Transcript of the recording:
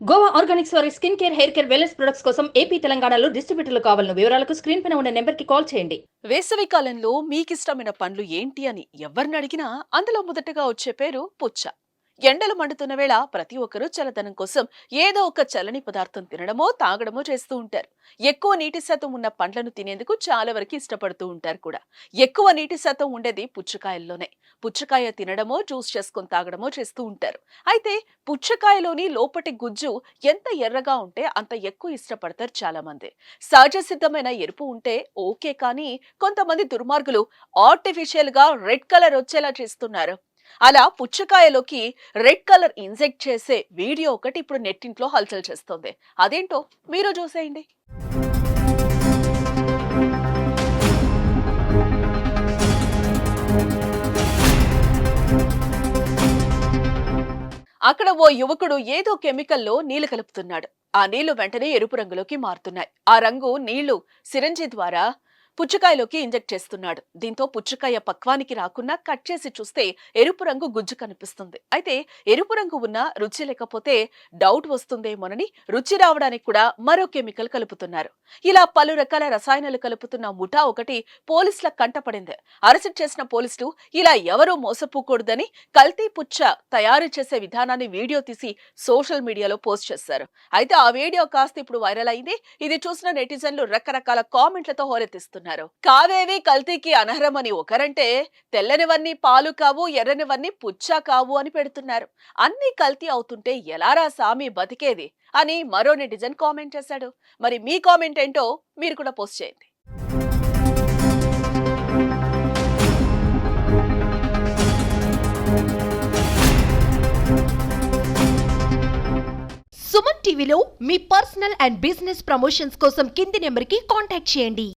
Goa Organics వారి skin care, hair care, wellness products కోసం AP, తెలంగాణలో డిస్ట్రిబ్యూటర్లు కావాలన్న వివరాలకు స్క్రీన్ పైన ఉన్న నెంబర్కి కాల్ చేయండి. వేసవి కాలంలో మీకిష్టమైన పండ్లు ఏంటి అని ఎవరిని అడిగినా అందులో మొదటగా వచ్చే పేరు పుచ్చ. ఎండలు మండుతున్న వేళ ప్రతి ఒక్కరూ చల్లదనం కోసం ఏదో ఒక చల్లని పదార్థం తినడమో తాగడమో చేస్తూ ఉంటారు. ఎక్కువ నీటి శాతం ఉన్న పండ్లను తినేందుకు చాలా వరకు ఇష్టపడుతూ ఉంటారు కూడా. ఎక్కువ నీటి శాతం ఉండేది పుచ్చకాయల్లోనే. పుచ్చకాయ తినడమో జ్యూస్ చేసుకొని తాగడమో చేస్తూ ఉంటారు. అయితే పుచ్చకాయలోని లోపటి గుజ్జు ఎంత ఎర్రగా ఉంటే అంత ఎక్కువ ఇష్టపడతారు చాలా మంది. సహజ సిద్ధమైన ఎరుపు ఉంటే ఓకే, కానీ కొంతమంది దుర్మార్గులు ఆర్టిఫిషియల్ గా రెడ్ కలర్ వచ్చేలా చేస్తున్నారు. అలా పుచ్చకాయలోకి రెడ్ కలర్ ఇంజెక్ట్ చేసే వీడియో ఒకటి ఇప్పుడు నెట్టింట్లో హల్చల్ చేస్తోంది. అదేంటో మీరు చూసేయండి. అక్కడ ఓ యువకుడు ఏదో కెమికల్లో నీళ్లు కలుపుతున్నాడు. ఆ నీళ్లు వెంటనే ఎరుపు రంగులోకి మారుతున్నాయి. ఆ రంగు నీళ్లు సిరంజి ద్వారా పుచ్చకాయలోకి ఇంజెక్ట్ చేస్తున్నాడు. దీంతో పుచ్చకాయ పక్వానికి రాకుండా కట్ చేసి చూస్తే ఎరుపు రంగు గుజ్జు కనిపిస్తుంది. అయితే ఎరుపు రంగు ఉన్న రుచి లేకపోతే డౌట్ వస్తుందేమోనని రుచి రావడానికి కూడా మరో కెమికల్ కలుపుతున్నారు. ఇలా పలు రకాల రసాయనాలు కలుపుతున్న ముఠా ఒకటి పోలీసుల కంటపడింది. అరెస్ట్ చేసిన పోలీసులు ఇలా ఎవరూ మోసపోకూడదని కల్తీ పుచ్చ తయారు చేసే విధానాన్ని వీడియో తీసి సోషల్ మీడియాలో పోస్ట్ చేశారు. అయితే ఆ వీడియో కాస్త ఇప్పుడు వైరల్ అయింది. ఇది చూసిన నెటిజన్లు రకరకాల కామెంట్లతో హోరెత్తిస్తున్నారు. కావేవి కల్తీకి అనర్హమని ఒకరంటే, తెల్లనివన్నీ పాలు కావు, ఎర్రనివన్నీ పుచ్చ కావు అని పెడుతున్నారు. అన్ని కల్తీ అవుతుంటే ఎలారా సామి బతికేది అని మరో నెటిజన్ కామెంట్ చేశాడు. మరి మీ కామెంట్ ఏంటో మీరు కూడా పోస్ట్ చేయండి. సుమన్ టీవీలో మీ పర్సనల్ అండ్ బిజినెస్ ప్రమోషన్స్ కోసం కింది నెంబర్కి కాంటాక్ట్ చేయండి.